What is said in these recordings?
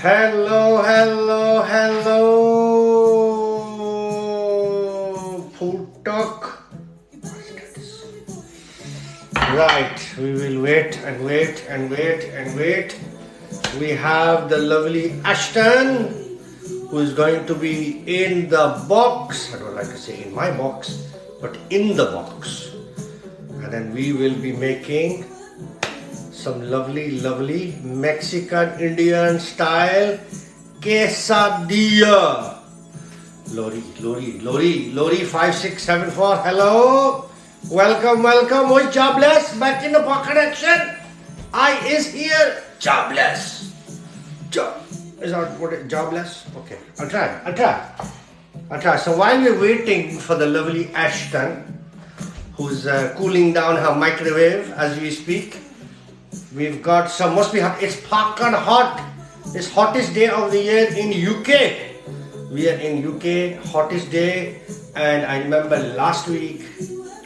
Hello, hello, hello. Food talk. Right, we will wait and wait and wait and wait. We have the lovely Ashton, who is going to be in the box. I don't like to say in my box, but in the box. And then we will be making some lovely, lovely Mexican Indian style quesadilla. Lori 5674. Hello. Welcome, welcome. Who's jobless? Back in the pocket action. I is here. Jobless. Job. Is that what it, jobless? Okay. I'll try. So while we're waiting for the lovely Ashton, who's cooling down her microwave as we speak, we've got some, must be hot. It's fucking hot. It's hottest day of the year in UK. We are in UK, hottest day. And I remember last week,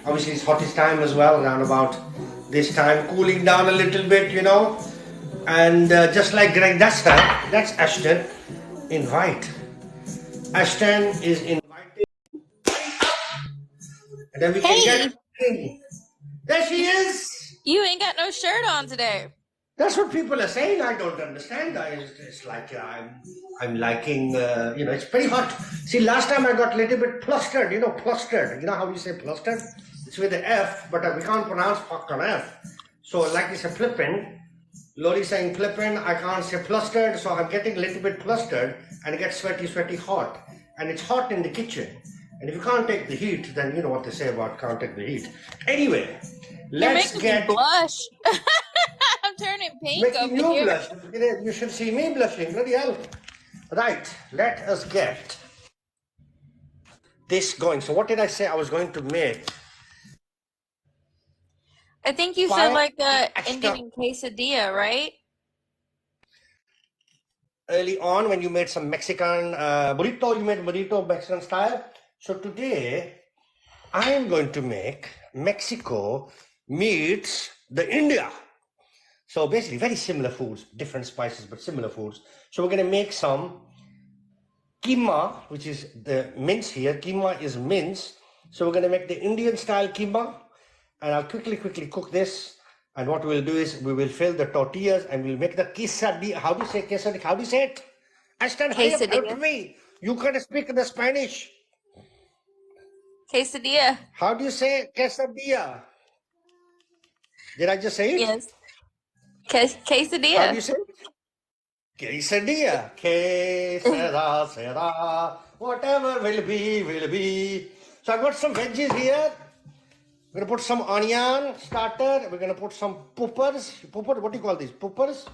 obviously it's hottest time as well, around about this time, cooling down a little bit, you know. And just like Greg, that's her, that's Ashton. Invite. Ashton is invited. And then we can get in. There she is. You ain't got no shirt on today. That's what people are saying. I don't understand. It's like I'm liking, you know, it's pretty hot. See, last time I got a little bit flustered, you know, flustered. You know how you say flustered? It's with the F, but we can't pronounce fucking F. So, like you say, flippin'. Lori saying flippin', I can't say flustered, so I'm getting a little bit flustered and it gets sweaty hot. And it's hot in the kitchen. And if you can't take the heat, then you know what they say about can't take the heat. Anyway, let's get... me blush. I'm turning pink making over you here. blush. You should see me blushing. Bloody hell. Right, let us get this going. So what did I say I was going to make? I think you said like a Indian quesadilla, right? Early on when you made some Mexican burrito, you made burrito Mexican style. So today I am going to make Mexico meets the India. So basically very similar foods, different spices, but similar foods. So we're going to make some keema, which is the mince here. Keema is mince. So we're going to make the Indian style keema. And I'll quickly cook this. And what we'll do is we will fill the tortillas and we'll make the quesadilla. How do you say quesadilla? How do you say it? Ashton, help me. You can speak the Spanish. Quesadilla. How do you say quesadilla? Did I just say it? Yes. Quesadilla. How do you say it? Quesadilla. Sera. Whatever will be. So I've got some veggies here. We're going to put some onion starter. We're going to put some poppers. What do you call these? Poppers?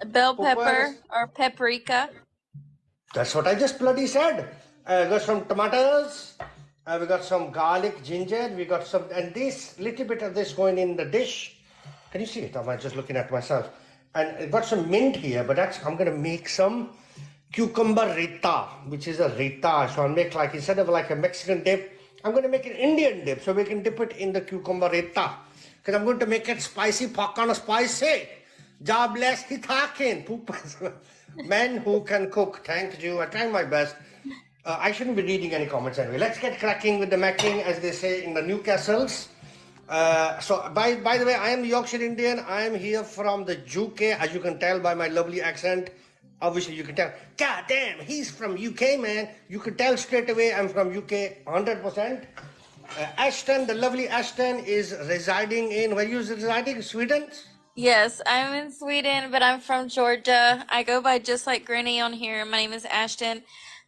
Bell pepper or paprika. That's what I just bloody said. We got some tomatoes. We got some garlic, ginger. We got some, and this little bit of this going in the dish. Can you see it? Am I just looking at myself? And I got some mint here, but I'm going to make some cucumber raita, which is a raita. So I'll make like, instead of like a Mexican dip, I'm going to make an Indian dip, so we can dip it in the cucumber raita. Because I'm going to make it spicy, pakana spicy. Jobless hitakin. Men who can cook. Thank you. I try my best. I shouldn't be reading any comments anyway. Let's get cracking with the macking, as they say in the Newcastles. So by the way, I am the Yorkshire Indian. I am here from the UK, as you can tell by my lovely accent. Obviously, you can tell, God damn, he's from UK, man. You can tell straight away I'm from UK, 100%. Ashton, the lovely Ashton, is residing in, where are you residing? Sweden? Yes, I'm in Sweden, but I'm from Georgia. I go by just like Granny on here. My name is Ashton.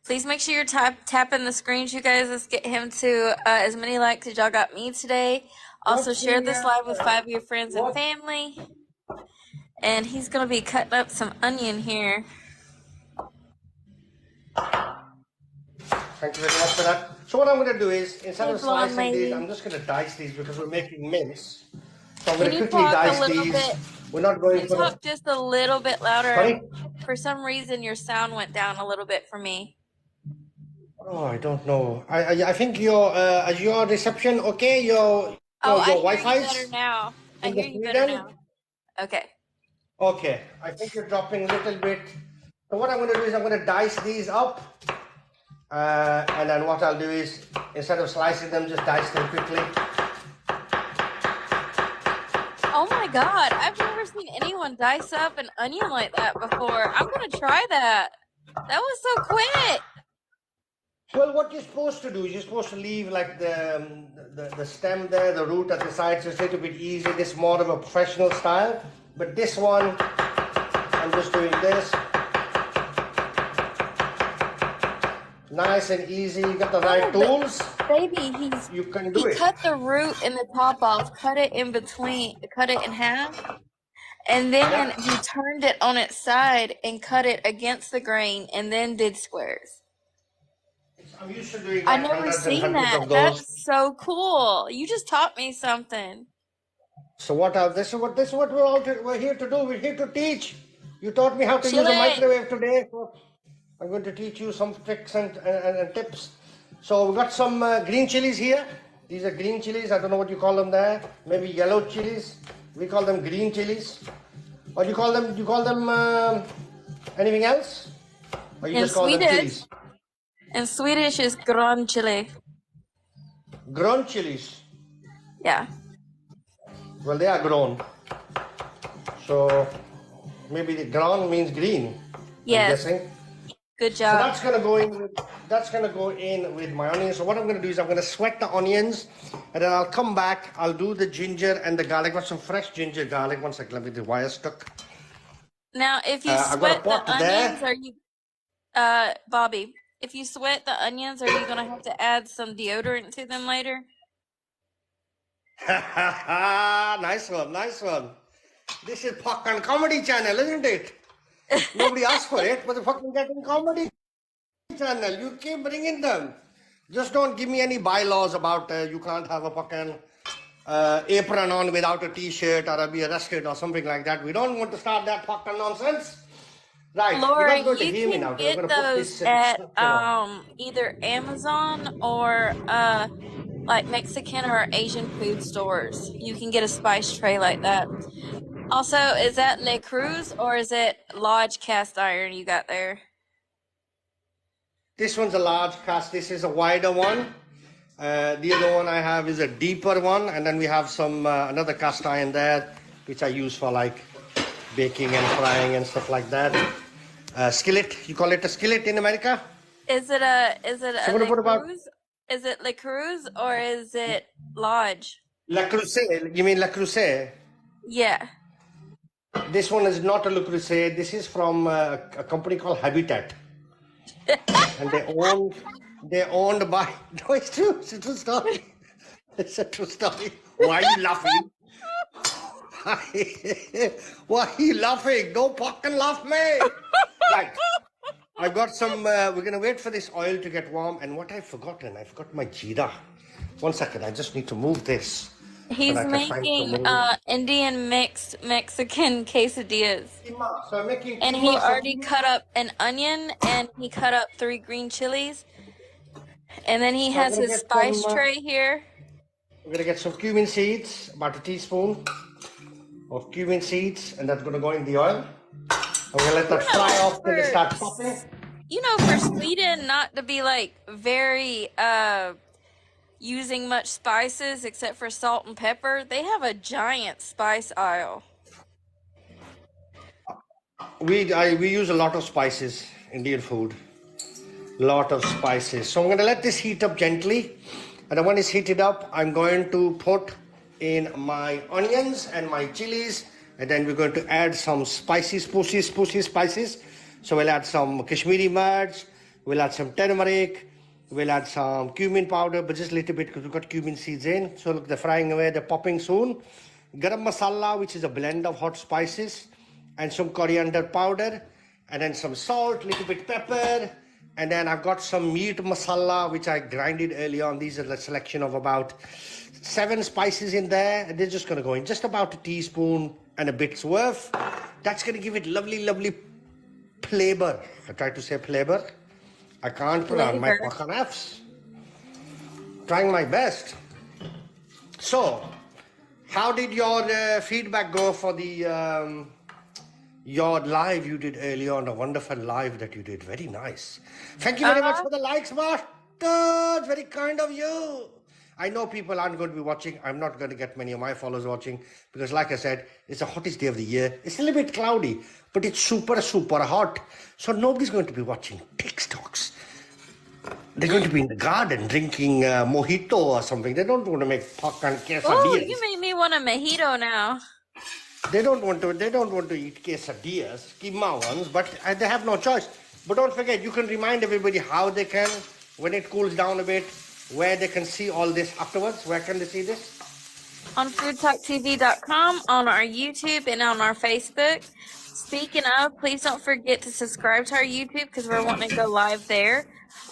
Please make sure you're tapping the screens, you guys. Let's get him to as many likes as y'all got me today. Also, share this live with 5 of your friends and family. And he's going to be cutting up some onion here. Thank you very much for that. So what I'm going to do is, instead of slicing these, I'm just going to dice these because we're making mince. So I'm going to quickly dice these. We're not going to talk just a little bit louder. Sorry? For some reason, your sound went down a little bit for me. Oh, I don't know. I think your reception okay? Your Wi-Fi is better now. I hear you better now. Okay. Okay. I think you're dropping a little bit So what I'm going to do is I'm going to dice these up. And then what I'll do is, instead of slicing them, just dice them quickly. Oh my God, I've never seen anyone dice up an onion like that before. I'm gonna try that. That was so quick. Well, what you're supposed to do is you're supposed to leave like the stem there, the root at the sides, just a little bit easy. This is more of a professional style. But this one, I'm just doing this. Nice and easy. You got the right tools. Baby, You can do he it. cut the root and the top off, cut it in between, cut it in half, and then Yeah. he turned it on its side and cut it against the grain, and then did squares. I'm used to doing I like never hundreds and seen hundreds that. of those. That's so cool. You just taught me something. So this is what we're here to do. We're here to teach. You taught me how to use a Chile. microwave today. So I'm going to teach you some tricks and tips. So we've got some green chilies here. These are green chilies. I don't know what you call them there. Maybe yellow chilies. We call them green chilies. Or you call them anything else? Or you In just call them Swedish, chilies? in Swedish is gran chili. Grown chilies. Yeah. Well, they are grown. So maybe the ground means green. Yes. I'm guessing. Good So job. that's gonna go in with my onions. So what I'm gonna do is I'm gonna sweat the onions, and then I'll come back. I'll do the ginger and the garlic. Got some fresh ginger garlic. One second, let me. The wire stuck. Now, if you I've got a sweat the pot onions, there. are you, Bobby? If you sweat the onions, are you gonna have to add some deodorant to them later? Nice one, nice one. This is fucking comedy channel, isn't it? Nobody asked for it, but the fucking getting comedy channel. You keep bringing them. Just don't give me any bylaws about you can't have a fucking apron on without a t-shirt or I'll be arrested or something like that. We don't want to start that fucking nonsense. Right, Laura, you're not going to you hear me can now. I'm get going to put those this at structure on. either Amazon or like Mexican or Asian food stores. You can get a spice tray like that. Also, is that Le Cruz or is it Lodge cast iron you got there? This one's a large cast. This is a wider one. The other one I have is a deeper one, and then we have some another cast iron there, which I use for like baking and frying and stuff like that. Skillet, you call it a skillet in America? Is it a So what Le about Cruz? Is it Le Cruz or is it Lodge? La Crusade? You mean La Crusade? Yeah. This one is not a Le Crusade. This is from a company called Habitat, and they're owned by. No, it's true. It's a true story. It's a true story. Why are you laughing? Why are you laughing? Don't fucking laugh, me. Right. I've got some. We're gonna wait for this oil to get warm. And what I've forgotten, I forgot my jeera. 1 second. I just need to move this. He's I can find making some more. Indian mixed Mexican quesadillas. Keema. So I'm making And he keema. So already cut up an onion and he cut up 3 green chilies. And then he I'm has gonna his get spice some. tray here. We're gonna get some cumin seeds, about a teaspoon of cumin seeds, and that's gonna go in the oil. I'm gonna let that fry off till it starts popping. You know, for Sweden not to be like very using much spices except for salt and pepper, they have a giant spice aisle. We use a lot of spices, Indian food. Lot of spices. So I'm gonna let this heat up gently, and then when it's heated up, I'm going to put in my onions and my chilies, and then we're going to add some spicy spices. So we'll add some Kashmiri mirch, we'll add some turmeric, we'll add some cumin powder, but just a little bit because we've got cumin seeds in. So look, they're frying away, they're popping soon. Garam masala, which is a blend of hot spices, and some coriander powder, and then some salt, little bit pepper, and then I've got some meat masala, which I grinded earlier on. These are a selection of about 7 spices in there, and they're just gonna go in just about a teaspoon and a bit's worth. That's gonna give it lovely flavor. I tried to say flavor. I can't pronounce my Flavor. fucking F's. Trying my best. So, how did your feedback go for the your live you did earlier on, a wonderful live that you did. Very nice. Thank you very much for the likes, Master. Very kind of you. I know people aren't going to be watching. I'm not going to get many of my followers watching because, like I said, it's the hottest day of the year. It's a little bit cloudy, but it's super, super hot. So nobody's going to be watching TikToks. They're going to be in the garden drinking mojito or something. They don't want to make popcorn Oh, quesadillas. you made me want a mojito now. They don't want to. They don't want to eat quesadillas, kima ones, but they have no choice. But don't forget, you can remind everybody how they can, when it cools down a bit, where they can see all this afterwards. Where can they see this? On foodtalktv.com, on our YouTube, and on our Facebook. Speaking of, please don't forget to subscribe to our YouTube because we're wanting to go live there.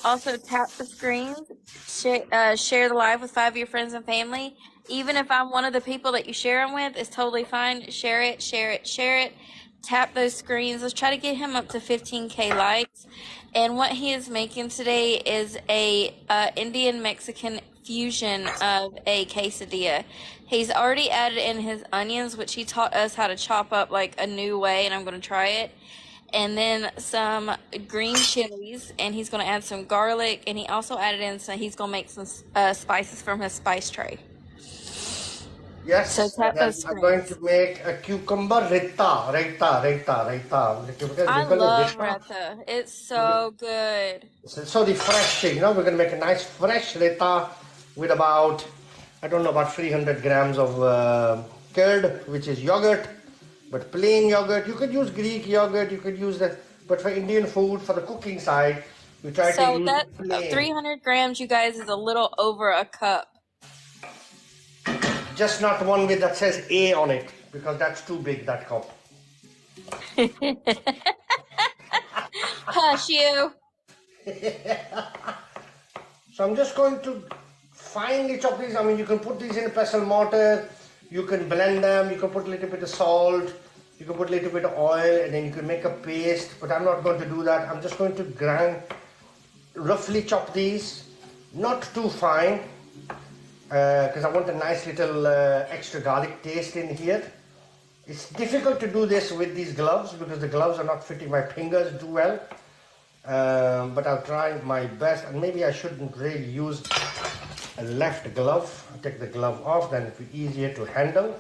Also, tap the screens, share the live with 5 of your friends and family. Even if I'm one of the people that you share them with, it's totally fine. Share it, share it, share it. Tap those screens. Let's try to get him up to 15K likes. And what he is making today is a Indian Mexican fusion of a quesadilla. He's already added in his onions, which he taught us how to chop up like a new way, and I'm going to try it. And then some green chilies, and he's going to add some garlic, and he also added in some, he's going to make some spices from his spice tray. Yes. So tap those I'm going screens. to make a cucumber raita. I love raita. It's so good. So the fresh, we're going to make a nice fresh raita with about, I don't know, about 300 grams of curd, which is yogurt, but plain yogurt. You could use Greek yogurt, you could use that, but for Indian food, for the cooking side, we try to So use that plain. 300 grams, you guys, is a little over a cup. Just not one with that says A on it, because that's too big, that cup. Hush you. So I'm just going to finely chop these. I mean, you can put these in a pestle mortar, you can blend them, you can put a little bit of salt, you can put a little bit of oil, and then you can make a paste, but I'm not going to do that. I'm just going to roughly chop these, not too fine, because I want a nice little extra garlic taste in here. It's difficult to do this with these gloves because the gloves are not fitting my fingers too well. But I'll try my best, and maybe I shouldn't really use a left glove. I'll take the glove off, then it'll be easier to handle.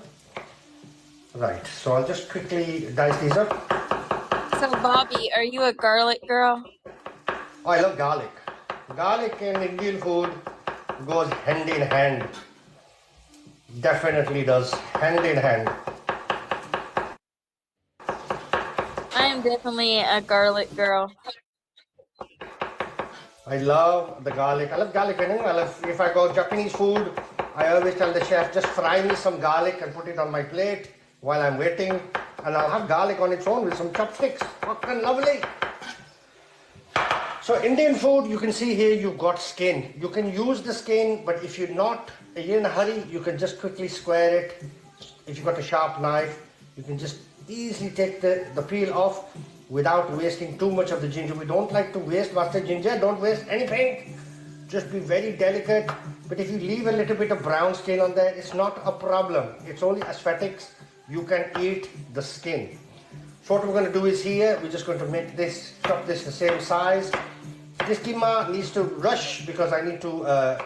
Right, so I'll just quickly dice these up. So Bobby, are you a garlic girl? Oh, I love garlic. Garlic in Indian food goes hand in hand. Definitely does, hand in hand. I am definitely a garlic girl. I love the garlic. I love garlic. If I go Japanese food, I always tell the chef, just fry me some garlic and put it on my plate while I'm waiting, and I'll have garlic on its own with some chopsticks. Fucking lovely. So Indian food, you can see here you've got skin. You can use the skin, but if you're in a hurry, you can just quickly square it. If you've got a sharp knife, you can just easily take the peel off without wasting too much of the ginger. We don't like to waste, Master Ginger. Don't waste anything. Just be very delicate. But if you leave a little bit of brown skin on there, it's not a problem. It's only aesthetics. You can eat the skin. So what we're going to do is here, we're just going to make this, chop this the same size. This keema needs to rush because I need to, I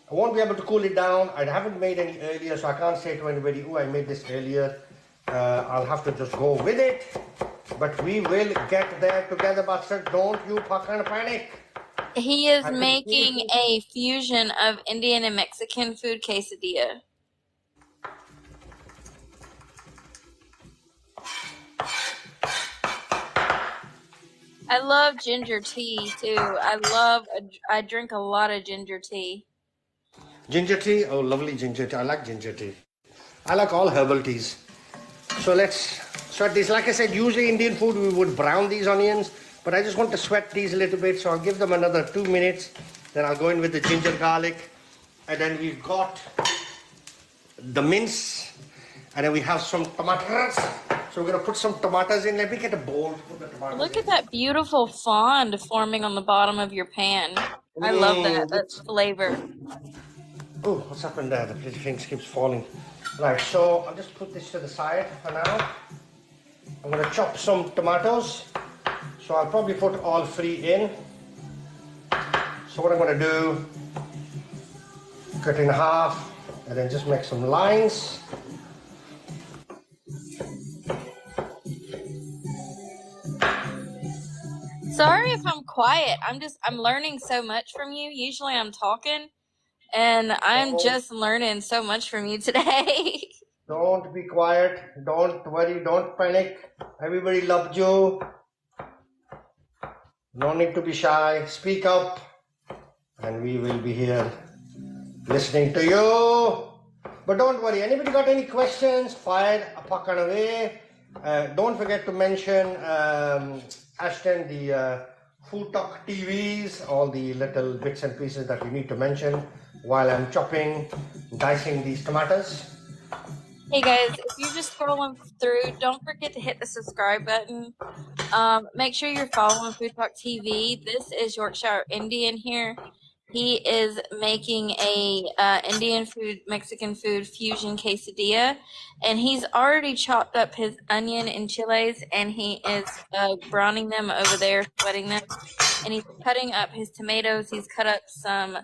won't be able to cool it down. I haven't made any earlier, so I can't say to anybody, oh, I made this earlier. I'll have to just go with it. But we will get there together, Bastard. Don't you fucking panic. He is making a fusion of Indian and Mexican food quesadilla. I love ginger tea too. I drink a lot of ginger tea. Ginger tea? Oh, lovely ginger tea. I like ginger tea. I like all herbal teas. So let's sweat these. Like I said, usually Indian food we would brown these onions, but I just want to sweat these a little bit, so I'll give them another 2 minutes. Then I'll go in with the ginger garlic, and then we've got the mince, and then we have some tomatoes. So we're gonna put some tomatoes in. Let me get a bowl to put the tomatoes Look in. at that beautiful fond forming on the bottom of your pan. I love that. That's flavor. Oh, what's happened there? The thing keeps falling. Right, so I'll just put this to the side for now. I'm going to chop some tomatoes. So I'll probably put all 3 in. So what I'm going to do, cut in half and then just make some lines. Sorry if I'm quiet. I'm learning so much from you. Usually I'm talking, and I'm just learning so much from you today. Don't be quiet. Don't worry. Don't panic. Everybody loves you. No need to be shy. Speak up. And we will be here listening to you. But don't worry. Anybody got any questions? Fire a puck on away. Don't forget to mention Ashton, the Food Talk TVs, all the little bits and pieces that you need to mention while I'm chopping, dicing these tomatoes. Hey guys, if you're just scrolling through, don't forget to hit the subscribe button. Make sure you're following Food Talk TV. This is Yorkshire Indian here. He is making a Indian food, Mexican food fusion quesadilla, and he's already chopped up his onion and chilies, and he is browning them over there, sweating them, and he's cutting up his tomatoes. He's cut up some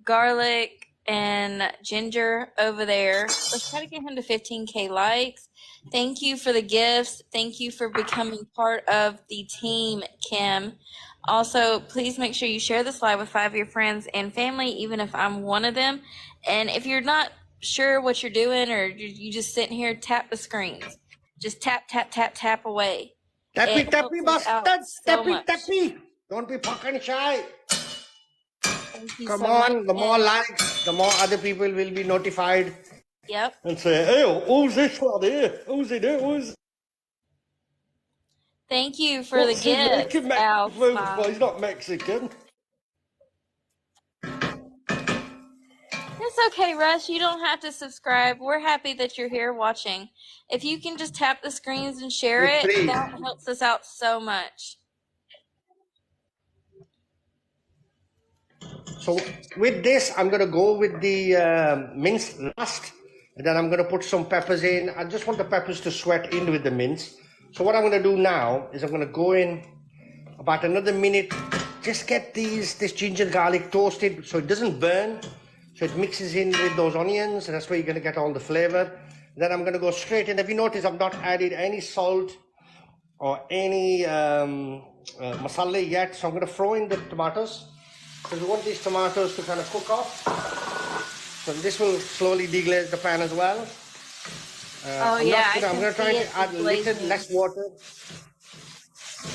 garlic and ginger over there. Let's try to get him to 15K likes. Thank you for the gifts. Thank you for becoming part of the team, Kim. Also, please make sure you share this live with 5 of your friends and family, even if I'm one of them. And if you're not sure what you're doing or you just sitting here, tap the screens. Just tap, tap, tap, tap away. Tappy, tappy, bastards. So Tappy, much. tappy. Don't be fucking shy. Thank you Come so on, much. the more likes, the more other people will be notified Yep. and say, hey, who's this one here? Who's it? Who's Thank you for the gift, Al. Well, he's not Mexican. It's okay, Russ. You don't have to subscribe. We're happy that you're here watching. If you can just tap the screens and share It's it, free. that helps us out so much. So with this, I'm going to go with the mince last. And then I'm going to put some peppers in. I just want the peppers to sweat in with the mince. So what I'm going to do now is I'm going to go in about another minute. Just get this ginger garlic toasted so it doesn't burn. So it mixes in with those onions. And that's where you're going to get all the flavor. Then I'm going to go straight in. If you notice, I've not added any salt or any masala yet. So I'm going to throw in the tomatoes. Because we want these tomatoes to kind of cook off. So this will slowly deglaze the pan as well. I'm going to try to add a little less water.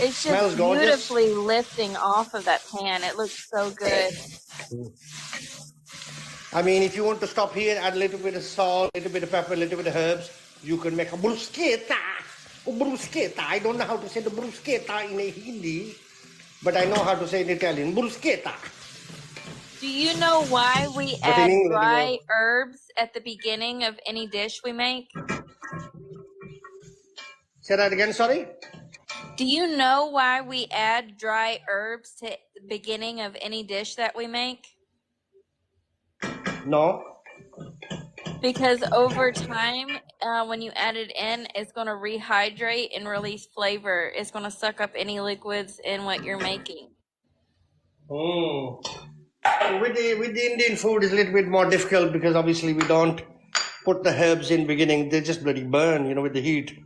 It's just beautifully lifting off of that pan. It looks so good. I mean, if you want to stop here, add a little bit of salt, a little bit of pepper, a little bit of herbs, you can make a bruschetta. Bruschetta. I don't know how to say the bruschetta in Hindi, but I know how to say it in Italian. Bruschetta. Do you know why we add dry herbs at the beginning of any dish we make? Say that again, sorry? Do you know why we add dry herbs to the beginning of any dish that we make? No. Because over time, when you add it in, it's going to rehydrate and release flavor. It's going to suck up any liquids in what you're making. So with the Indian food, it's a little bit more difficult because obviously we don't put the herbs in beginning. They just bloody burn, you know, with the heat.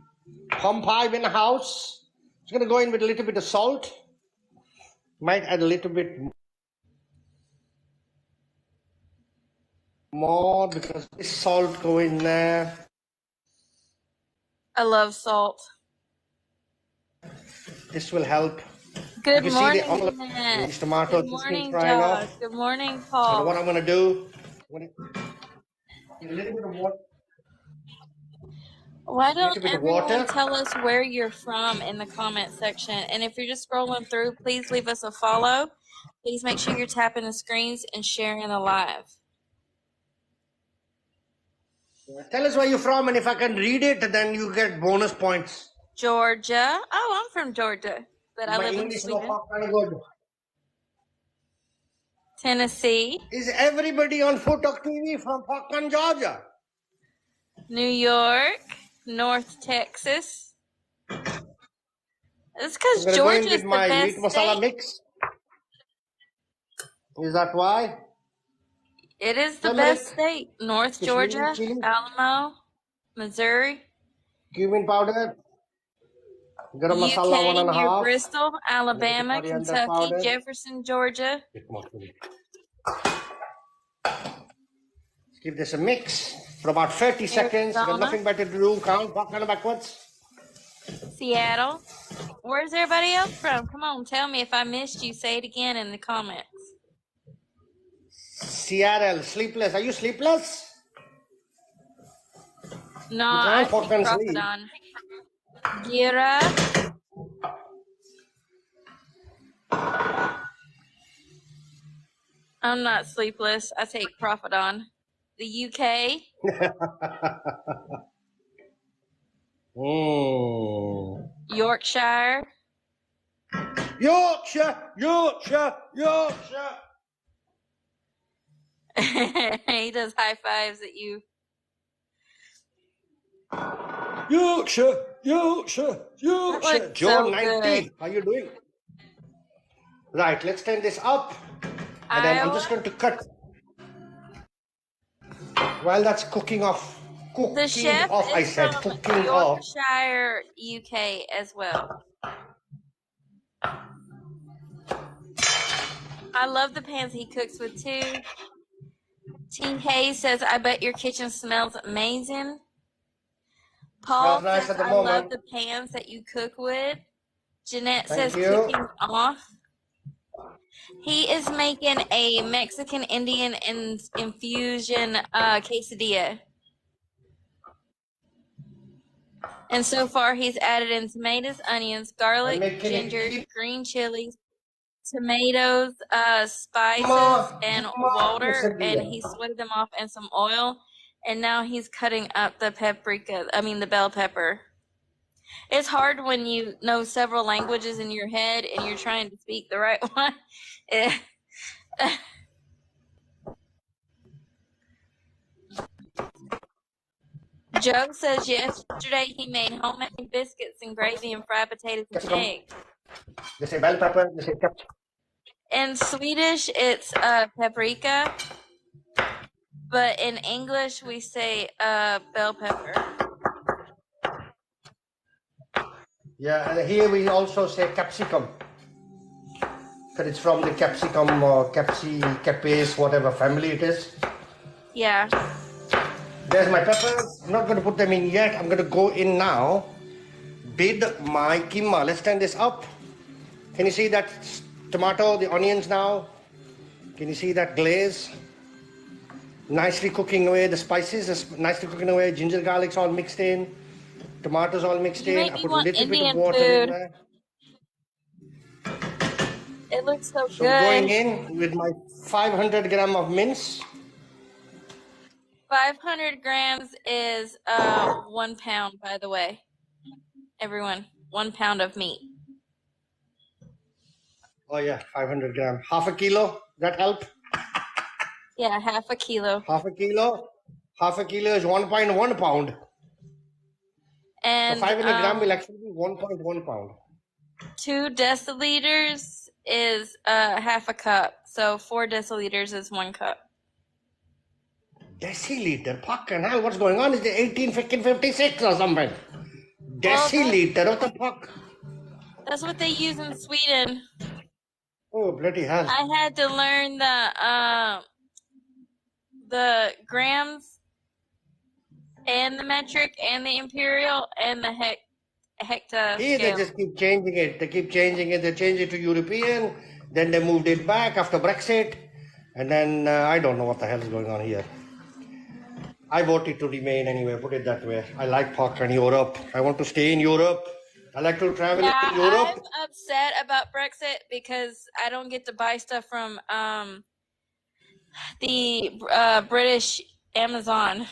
Pompai in the house. It's going to go in with a little bit of salt. Might add a little bit more because this salt go in there. I love salt. This will help. Good morning, these tomatoes. Good morning, Josh. Good morning, Paul. So what I'm going to do, a little bit of water. Why don't everyone tell us where you're from in the comment section? And if you're just scrolling through, please leave us a follow. Please make sure you're tapping the screens and sharing the live. Tell us where you're from, and if I can read it, then you get bonus points. Georgia. Oh, I'm from Georgia, but I live in Sweden. Tennessee. Is everybody on Food Talk TV from Parkland, Georgia? New York. North Texas. It's I'm because gonna go in with Georgia's the my meat best masala state. mix. Is that why? It is the best Turmeric, state. North Kashmiri Georgia, chili, Alamo, Missouri, cumin powder, garam masala UK one and a near half, Bristol, a little bit Alabama, coriander Kentucky, powder. Jefferson, Georgia. Come on, let's give this a mix for about 30 seconds. You got Arizona, nothing better to do. Count, kind of backwards. Seattle. Where's everybody else from? Come on, tell me if I missed you. Say it again in the comments. Seattle, sleepless. Are you sleepless? No, You I can't take fucking profit sleep. on. Gira. I'm not sleepless. I take profit on. The UK. Yorkshire. Yorkshire, Yorkshire, Yorkshire. He does high fives at you. Yorkshire, Yorkshire, Yorkshire. looks Joe so 90, good. how you doing? Right, let's turn this up. And then I'm just Iowa. going to cut while that's cooking off. The Cooking chef off, I is said. from Cooking off. Yorkshire, UK as well. I love the pans he cooks with too. T. Hayes says, I bet your kitchen smells amazing. Paul Smells nice says, at the I love moment. the pans that you cook with. Jeanette Thank says, you. cooking off. He is making a Mexican Indian infusion quesadilla. And so far, he's added in tomatoes, onions, garlic, ginger, green chilies, tomatoes, spices, and water, and he sweated them off in some oil. And now he's cutting up the the bell pepper. It's hard when you know several languages in your head and you're trying to speak the right one. Joe says yesterday he made homemade biscuits and gravy and fried potatoes and eggs. They say bell pepper, they say capsicum. In Swedish, it's paprika, but in English, we say bell pepper. Yeah, and here we also say capsicum. Because it's from the capsicum or capes, whatever family it is. Yeah. There's my peppers. I'm not going to put them in yet. I'm going to go in now with my keema. Let's turn this up. Can you see that tomato, the onions now? Can you see that glaze? Nicely cooking away the spices, nicely cooking away. Ginger, garlic's all mixed in. Tomatoes all mixed in. I put a little bit of water in there. It looks so So good. going in with my 500 gram of mince. 500 grams is 1 pound, by the way. Everyone, 1 pound of meat. Oh yeah, 500 gram. Half a kilo, that help? Yeah, half a kilo. Half a kilo? Half a kilo is 1.1 pound. And so 500 gram will actually be 1.1 pound. 2 deciliters is half a cup. So 4 deciliters is 1 cup. Deciliter? Fucking hell, what's going on? Is it 1856 or something? Deciliter, what the fuck? That's what they use in Sweden. Oh, bloody hell. I had to learn the grams and the metric and the imperial and the hecta. Here they just keep changing it. They keep changing it. They changed it to European. Then they moved it back after Brexit. And then I don't know what the hell is going on here. I voted to remain anyway, put it that way. I like Park and Europe. I want to stay in Europe. I like to travel in Europe. I'm upset about Brexit because I don't get to buy stuff from the British Amazon.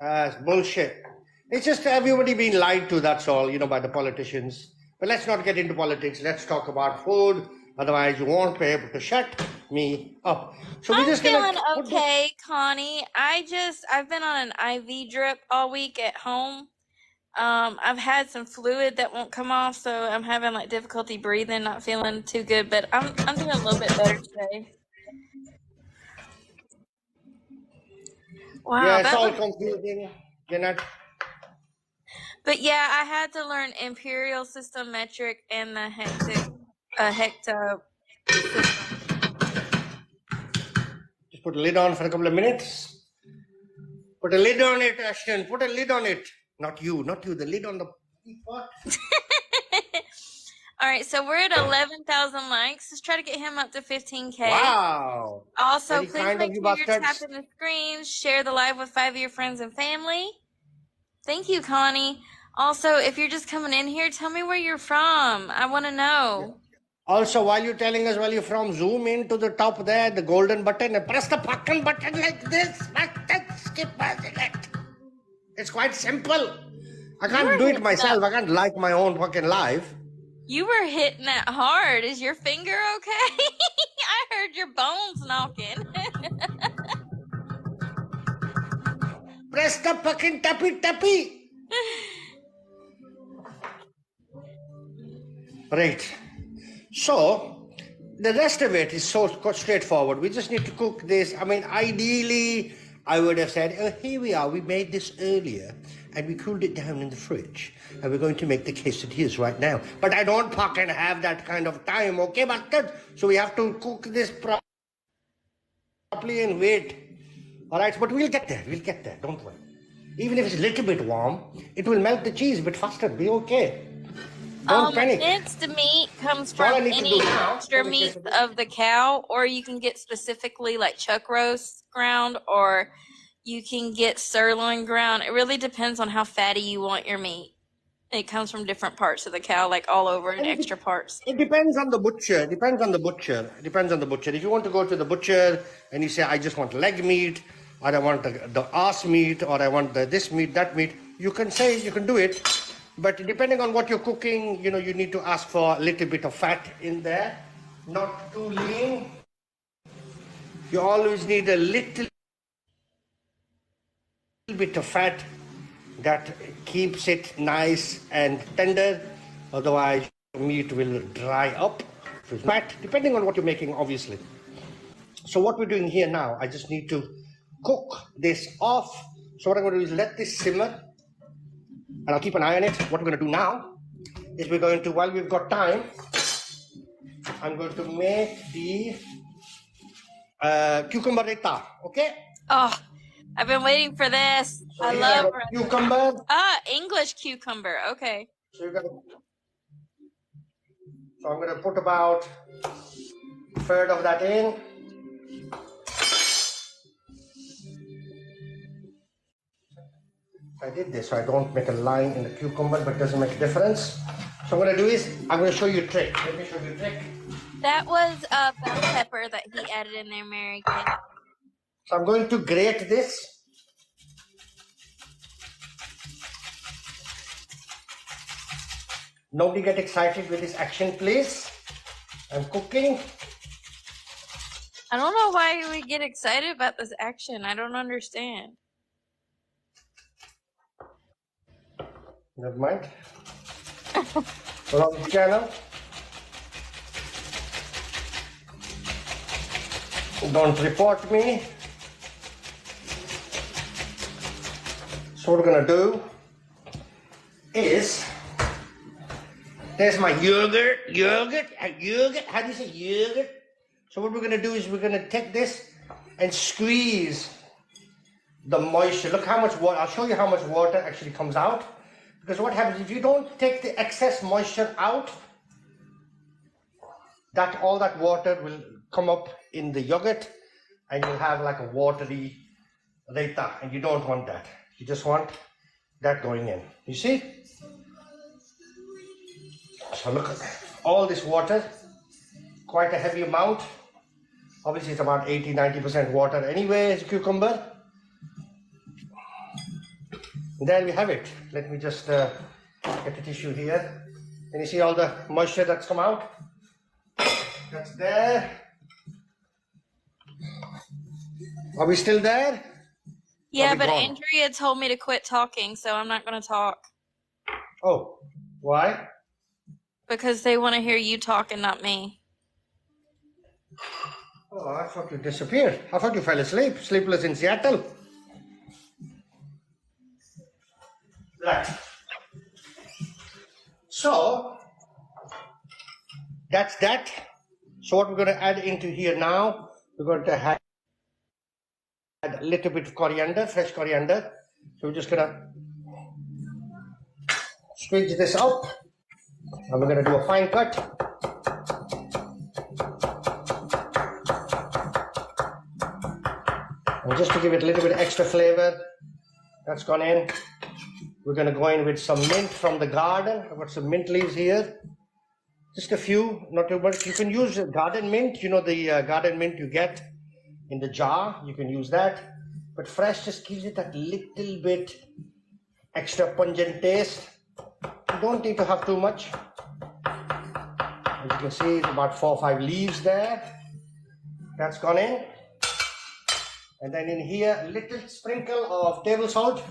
It's bullshit. It's just everybody being lied to, that's all, by the politicians. But let's not get into politics. Let's talk about food. Otherwise, you won't be able to shut me up. So I'm feeling okay, Connie. I've been on an IV drip all week at home. I've had some fluid that won't come off, so I'm having like difficulty breathing, not feeling too good, but I'm doing a little bit better today. Wow, Yeah, it's that all was, confusing. Jeanette. but yeah, I had to learn imperial system metric and the hecto system. Just put a lid on for a couple of minutes. Put a lid on it, Ashton. Put a lid on it. Not you, not you. The lid on the pot. All right, so we're at 11,000 likes. Let's try to get him up to 15K. Wow. Also, Very please kind of make you sure you're bastards. tapping the screen, share the live with 5 of your friends and family. Thank you, Connie. Also, if you're just coming in here, tell me where you're from. I want to know. Also, while you're telling us where you're from, zoom in to the top there, the golden button, and press the fucking button like this. Skip pressing it. It's quite simple. I can't do it myself. I can't like my own fucking live. You were hitting that hard. Is your finger okay? I heard your bones knocking. Press the fucking tappy. Right. So, the rest of it is so straightforward. We just need to cook this. I mean, ideally, I would have said, oh, here we are. We made this earlier and we cooled it down in the fridge. And we're going to make the quesadillas right now. But I don't fucking have that kind of time, okay, bastard? So we have to cook this properly and wait. All right, but we'll get there. We'll get there. Don't worry. Even if it's a little bit warm, it will melt the cheese a bit faster. Be okay. Don't panic. Minced meat comes all I from need to any do now extra for the meat quesadilla. of the cow, or you can get specifically like chuck roast ground, or you can get sirloin ground. It really depends on how fatty you want your meat. It comes from different parts of the cow, like all over and extra parts. It depends on the butcher. Depends on the butcher. If you want to go to the butcher and you say, I just want leg meat, or I want the ass meat, or I want this meat, that meat, you can do it. But depending on what you're cooking, you need to ask for a little bit of fat in there. Not too lean. You always need a little bit of fat that keeps it nice and tender. Otherwise, meat will dry up. Fat, depending on what you're making, obviously. So what we're doing here now, I just need to cook this off. So what I'm going to do is let this simmer, and I'll keep an eye on it. What we're going to do now is we're going to, while we've got time, I'm going to make the cucumber raita, okay? Oh, I've been waiting for this. So I here love got cucumber. English cucumber. Okay. So I'm going to put about a third of that in. I did this so I don't make a line in the cucumber, but it doesn't make a difference. So what I'm going to do is, I'm going to show you a trick. Let me show you a trick. That was a bell pepper that he added in there, Mary Kay. So I'm going to grate this. Nobody get excited with this action, please. I'm cooking. I don't know why we get excited about this action. I don't understand. Never mind. Wrong channel. Don't report me. So what we're gonna do is, there's my yogurt. How do you say yogurt? So what we're gonna do is we're gonna take this and squeeze the moisture. Look how much water, I'll show you how much water actually comes out. Because what happens if you don't take the excess moisture out, all that water will come up in the yogurt and you'll have like a watery raita, and you don't want that. You just want that going in. You see? So look at all this water, quite a heavy amount. Obviously it's about 80-90% water anyway, it's cucumber. There we have it. Let me just get the tissue here. Can you see all the moisture that's come out? That's there. Are we still there? Yeah, we but gone? Andrea told me to quit talking, so I'm not going to talk. Oh, why? Because they want to hear you talk and not me. Oh, I thought you disappeared. I thought you fell asleep. Sleepless in Seattle. Right. So, that's that. So what we're going to add into here now, we're going to add a little bit of coriander, fresh coriander. So we're just going to squeeze this up. And we're going to do a fine cut. And just to give it a little bit extra flavor, that's gone in. We're going to go in with some mint from the garden. I've got some mint leaves here. Just a few, not too much. You can use garden mint, you know, the garden mint you get in the jar. You can use that. But fresh just gives it that little bit extra pungent taste. You don't need to have too much. As you can see, it's about 4 or 5 leaves there. That's gone in. And then in here, a little sprinkle of table salt.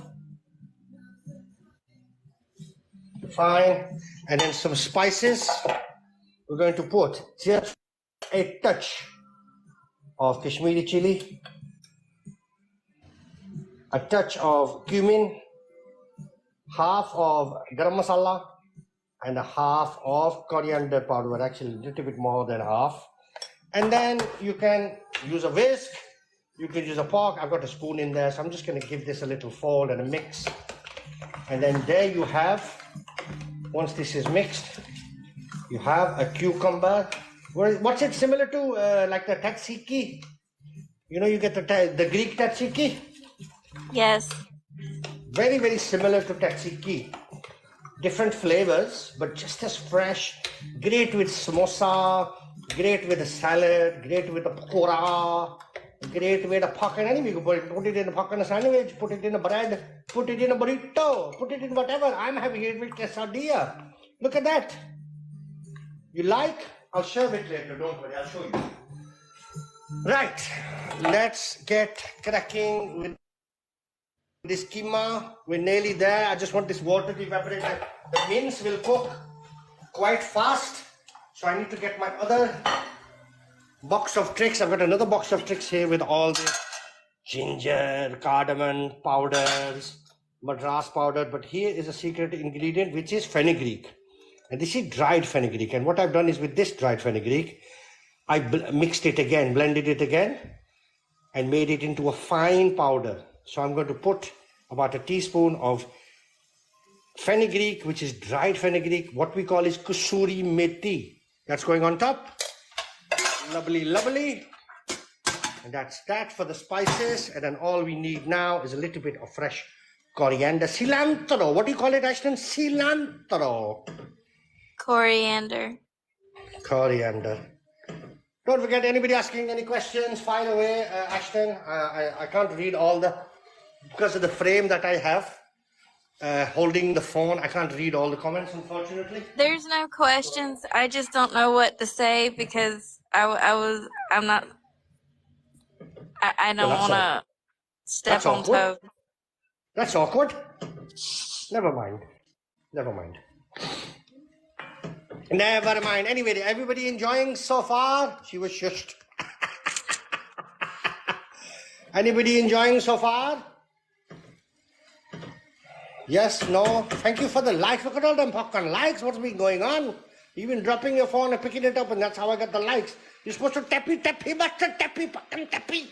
Fine. And then some spices. We're going to put just a touch of Kashmiri chili, a touch of cumin, half of garam masala, and a half of coriander powder, actually a little bit more than half. And then you can use a whisk, you can use a fork. I've got a spoon in there, so I'm just going to give this a little fold and a mix. And then there you have, once this is mixed, you have a cucumber. What's it similar to? Like the tzatziki? You know, you get the Greek tzatziki? Yes. Very, very similar to tzatziki. Different flavors, but just as fresh. Great with samosa, great with a salad, great with a pakora, great with a pocket. Anyway, you can put it in a pocket sandwich, put it in a bread, put it in a burrito, put it in whatever. I'm having it with quesadilla. Look at that. You like? I'll serve it later, don't worry, I'll show you. Right, let's get cracking with this keema. We're nearly there. I just want this water to evaporate. The mince will cook quite fast, so I need to get my other box of tricks. I've got another box of tricks here with all the ginger, cardamom powders, madras powder, but here is a secret ingredient, which is fenugreek. And this is dried fenugreek. And what I've done is with this dried fenugreek, I mixed it again, blended it again, and made it into a fine powder. So I'm going to put about a teaspoon of fenugreek, which is dried fenugreek. What we call is kusuri methi. That's going on top. Lovely, lovely. And that's that for the spices. And then all we need now is a little bit of fresh coriander. Cilantro. What do you call it, Ashton? Cilantro. Coriander. Coriander. Don't forget, anybody asking any questions, fire away, Ashton. I can't read all because of the frame that I have, holding the phone. I can't read all the comments, unfortunately. There's no questions. I just don't know what to say because I don't want to step on toes. That's awkward. Never mind. Never mind. Never mind. Anyway, everybody enjoying so far? She was shushed. Anybody enjoying so far? Yes, no. Thank you for the likes. Look at all them popcorn likes. What's been going on? You've been dropping your phone and picking it up, and that's how I got the likes. You're supposed to tappy, mustard, fucking tappy.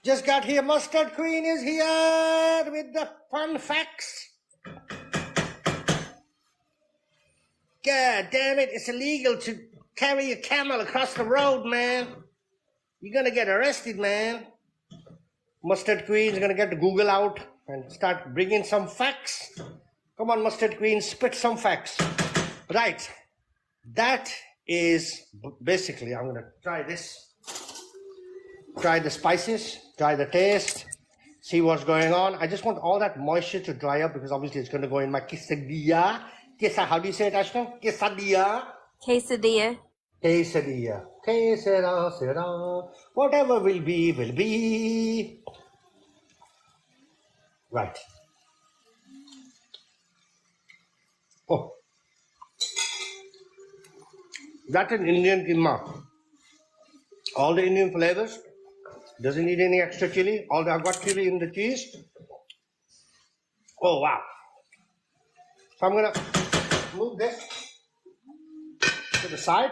Just got here. Mustard Queen is here with the fun facts. God damn it, it's illegal to carry a camel across the road, man. You're gonna get arrested, man. Mustard Queen's gonna get the Google out and start bringing some facts. Come on, Mustard Queen, spit some facts. Right, that is basically, I'm gonna try this. Try the spices, try the taste, see what's going on. I just want all that moisture to dry up because obviously it's gonna go in my quesadilla. How do you say it, Ashton? Quesadilla. Quesadilla. Quesadilla. Quesadilla. Whatever will be, will be. Right. Oh, that's an Indian keema. All the Indian flavors. Doesn't need any extra chili. I've got chili in the cheese. Oh wow. So I'm gonna move this to the side.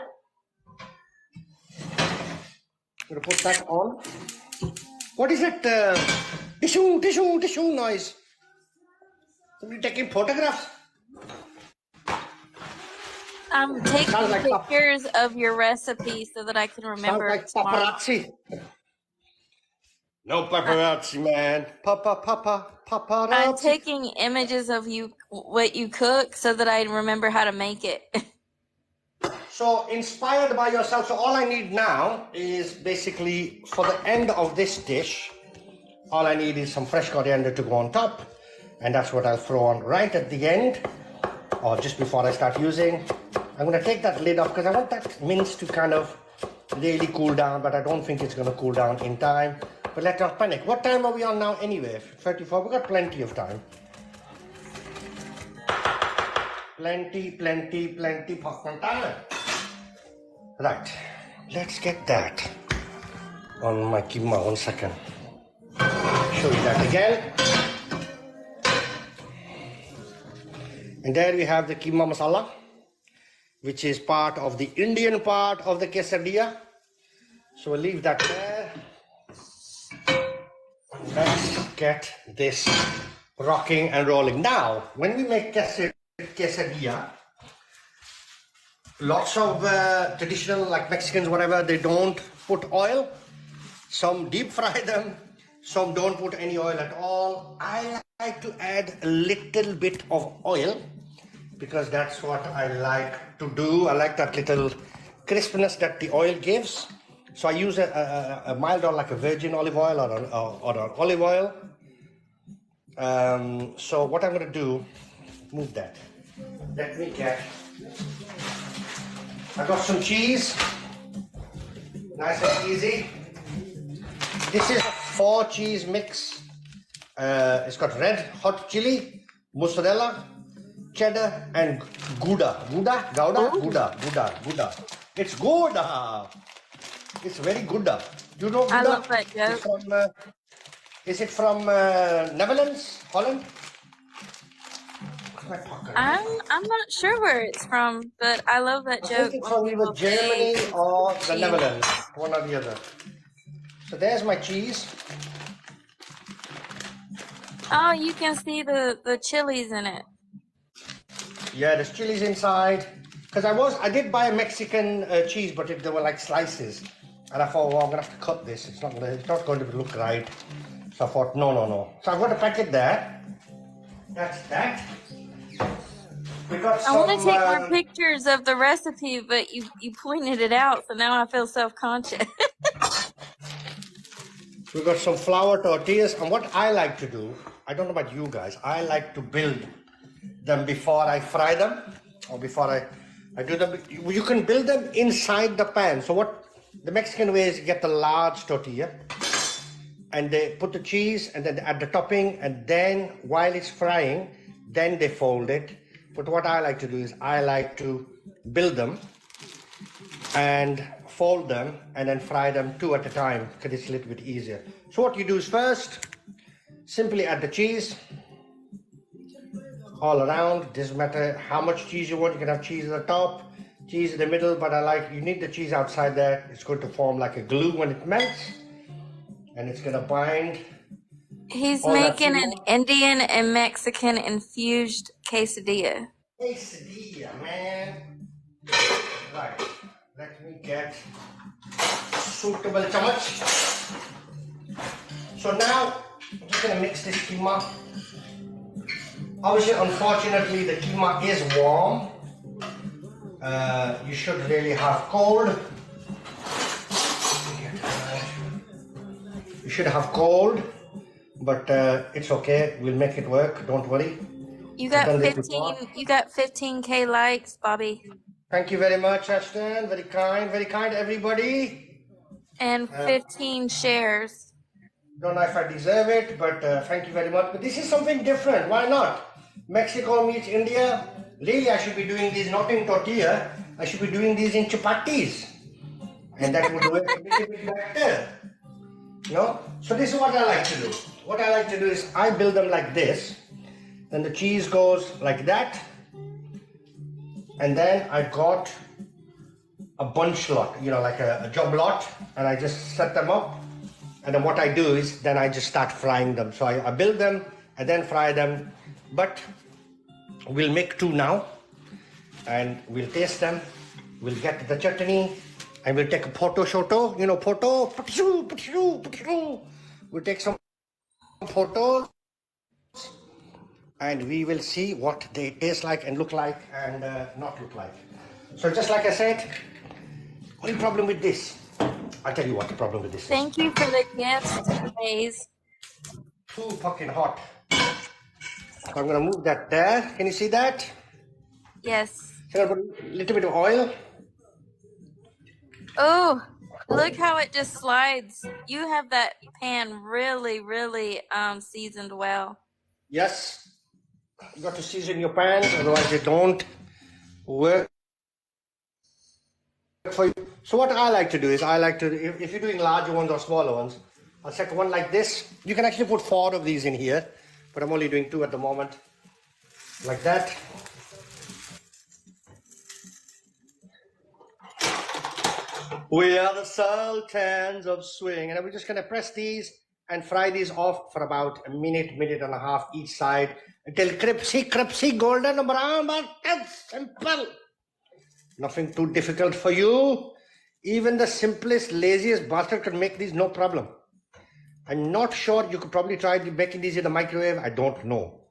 I'm gonna put that on. What is it? Tissue noise. Somebody taking photographs. I'm taking Sounds like pictures of your recipe so that I can sounds remember like it tomorrow. paparazzi. No paparazzi, man. I'm Paparazzi. taking images of you, what you cook, so that I remember how to make it. So inspired by yourself. So all I need now is basically for the end of this dish. All I need is some fresh coriander to go on top, and that's what I'll throw on right at the end, or just before I start using. I'm going to take that lid off because I want that mince to kind of really cool down, but I don't think it's going to cool down in time. But let's not panic. What time are we on now anyway? 34. We've got plenty of time. Plenty popcorn time. Right. Let's get that on my keema. 1 second. Show you that again. And there we have the keema masala, which is part of the Indian part of the quesadilla. So we'll leave that there. Let's get this rocking and rolling. Now, when we make quesadilla, lots of traditional, like Mexicans, whatever, they don't put oil. Some deep fry them. Some don't put any oil at all. I like to add a little bit of oil because that's what I like to do. I like that little crispness that the oil gives. So I use a mild oil, like a virgin olive oil or an olive oil. So what I'm going to do, move that. Let me get, I got some cheese, nice and easy. This is a 4 cheese mix. It's got red hot chili, mozzarella, cheddar, and Gouda. It's Gouda. It's very Gouda. You know Gouda? I love that joke. Is it from Netherlands, Holland? My pocket. I'm not sure where it's from, but I love that I joke. think it's when from either people say Germany or the cheese. Netherlands, one or the other. So there's my cheese. Oh, you can see the chilies in it. Yeah, there's chilies inside. Because I did buy a Mexican cheese, but they were like slices. And I thought, well, I'm gonna have to cut this. It's not going to look right. So I thought, no. So I've got a packet there. That's that. We got I want to take more pictures of the recipe, but you pointed it out, so now I feel self-conscious. We got some flour tortillas, and what I like to do, I don't know about you guys, I like to build them before I fry them, or before I do them. You can build them inside the pan. So what the Mexican way is, you get the large tortilla, and they put the cheese, and then they add the topping, and then while it's frying, then they fold it. But what I like to do is I like to build them and fold them and then fry them 2 at a time because it's a little bit easier. So what you do is first, simply add the cheese all around. Doesn't matter how much cheese you want. You can have cheese at the top, cheese in the middle, but you need the cheese outside there. It's going to form like a glue when it melts, and it's going to bind. He's making an Indian and Mexican infused quesadilla. Quesadilla, man. Right. Let me get suitable chamuch. So now I'm just gonna mix this keema. Obviously, unfortunately, the keema is warm. You should really have cold. You should have cold, but it's okay. We'll make it work. Don't worry. You got 15. You got 15K likes, Bobby. Thank you very much, Ashton. Very kind, everybody. And 15 shares. Don't know if I deserve it, but thank you very much. But this is something different. Why not? Mexico meets India. Really, I should be doing these not in tortilla. I should be doing these in chapatis, and that would work a little bit better. No? So this is what I like to do. What I like to do is I build them like this. Then the cheese goes like that. And then I got a bunch lot, like a job lot. And I just set them up. And then what I do is then I just start frying them. So I build them and then fry them. But we'll make two now. And we'll taste them. We'll get the chutney. And we'll take a poto shoto, poto, we'll take some photos and we will see what they taste like and look like and not look like. So just like I said, only problem with this, I'll tell you what the problem with this is. Thank you for the gifts, Maze. Too fucking hot. So I'm gonna move that there. Can you see that? Yes. So I'm gonna put a little bit of oil. Oh, look how it just slides. You have that pan really, really seasoned well. Yes, you got to season your pans, otherwise they don't work for you. So what I like to do is if you're doing larger ones or smaller ones, I'll set one like this. You can actually put 4 of these in here, but I'm only doing 2 at the moment, like that. We are the Sultans of Swing, and we're just gonna press these and fry these off for about a minute, minute and a half each side until crispy, golden brown, but that's simple. Nothing too difficult for you. Even the simplest, laziest bastard can make these no problem. I'm not sure. You could probably try making these in the microwave. I don't know.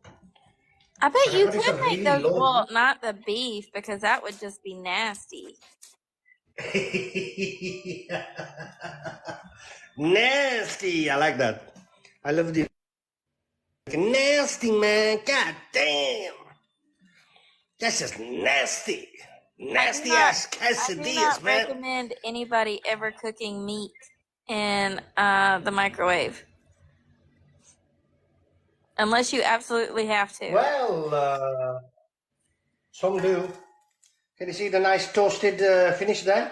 I bet you could make really those. low. Well, not the beef, because that would just be nasty. Nasty. I like that. I love the nasty, man. God damn. That's just nasty. Nasty ass I do quesadillas, not man. recommend anybody ever cooking meat in the microwave. Unless you absolutely have to. Well, some do. Can you see the nice toasted finish there?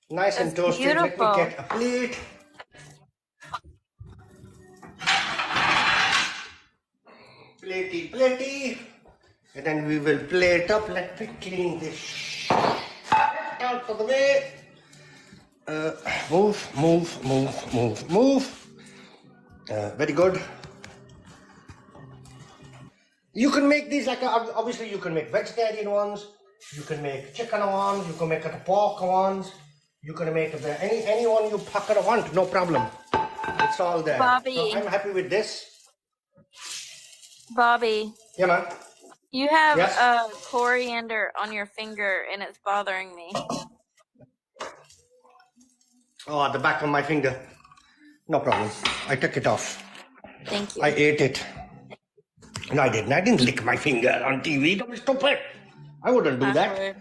Nice and That's toasted. Let me beautiful. get a plate. Platey. And then we will plate up. Let me clean this out of the way. Move. Very good. You can make these obviously you can make vegetarian ones, you can make chicken ones, you can make pork ones, you can make any one you fucking want, no problem. It's all there. Bobby. So I'm happy with this. Bobby, Yeah, man. you have Yes? coriander on your finger and it's bothering me. Oh, at the back of my finger. No problem. I took it off. Thank you. I ate it. No, I didn't. I didn't lick my finger on TV. Don't be stupid. I wouldn't do I that. would.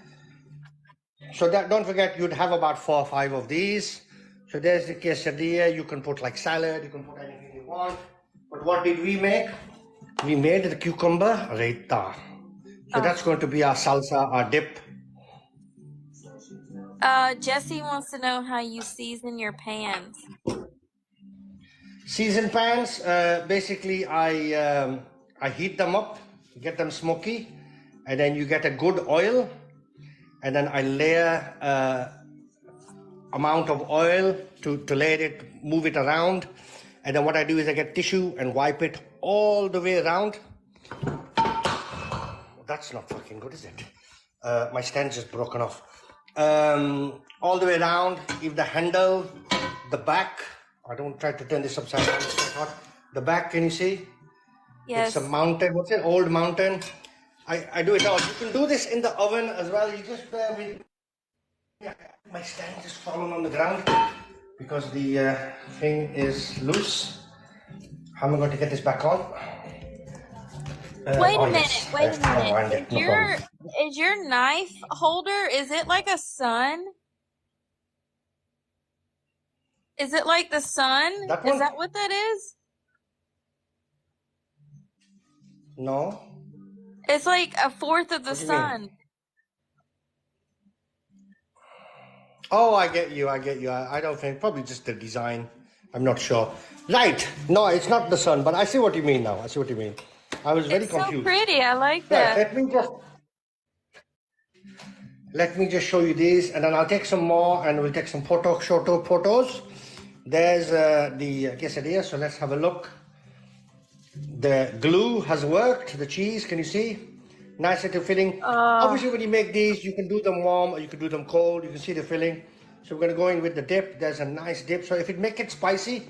So don't forget, you'd have about 4 or 5 of these. So there's the quesadilla. You can put like salad. You can put anything you want. But what did we make? We made the cucumber raita. So that's going to be our salsa, our dip. Jesse wants to know how you season your pans. Seasoned pans, basically I heat them up, get them smoky, and then you get a good oil, and then I layer amount of oil to layer it, move it around, and then what I do is I get tissue and wipe it all the way around. That's not fucking good, is it? My stand's just broken off. All the way around, if the handle, the back, I don't try to turn this upside down, it's quite hot. The back, can you see? Yes. It's a mountain, what's it? Old mountain. I do it all. You can do this in the oven as well. You just bear with. Yeah, my stand is fallen on the ground because the thing is loose. How am I going to get this back on? Wait a oh, minute. yes. Wait a I'll wind minute. it, no problem. Is your knife holder? Is it like a sun? Is it like the sun? That Is one? that what that is? No. It's like a fourth of the What do you mean? sun. Oh, I get you. I don't think, probably just the design. I'm not sure. Right. No, it's not the sun, but I see what you mean now. I see what you mean. I was very It's so confused. pretty. I like Right. that. Let me just show you these, and then I'll take some more, and we'll take some photos. There's the quesadilla. So let's have a look. The glue has worked. The cheese, can you see? Nice little filling. Obviously, when you make these, you can do them warm or you can do them cold. You can see the filling. So we're going to go in with the dip. There's a nice dip. So if it make it spicy,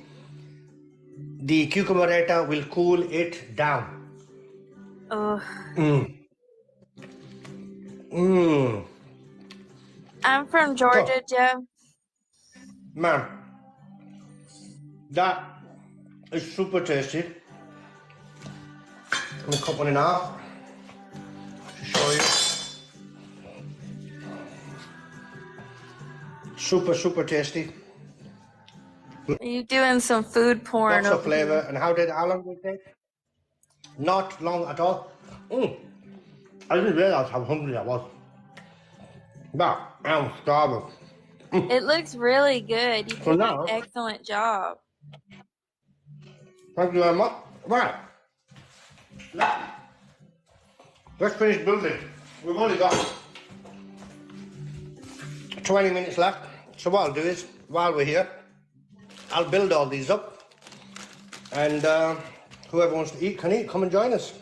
the cucumber raita will cool it down. Oh, Mmm. I'm from Georgia, Joe. Man, that is super tasty. Let me cut one in half to show you. Super tasty. Are you doing some food porn Lots of over here? flavor. And how long did it take? Not long at all. I didn't realize how hungry I was. But I'm starving. It looks really good. You So did an now, excellent job. thank you very much. Right. Let's finish building. We've only got 20 minutes left. So what I'll do is, while we're here, I'll build all these up. And whoever wants to eat can eat. Come and join us.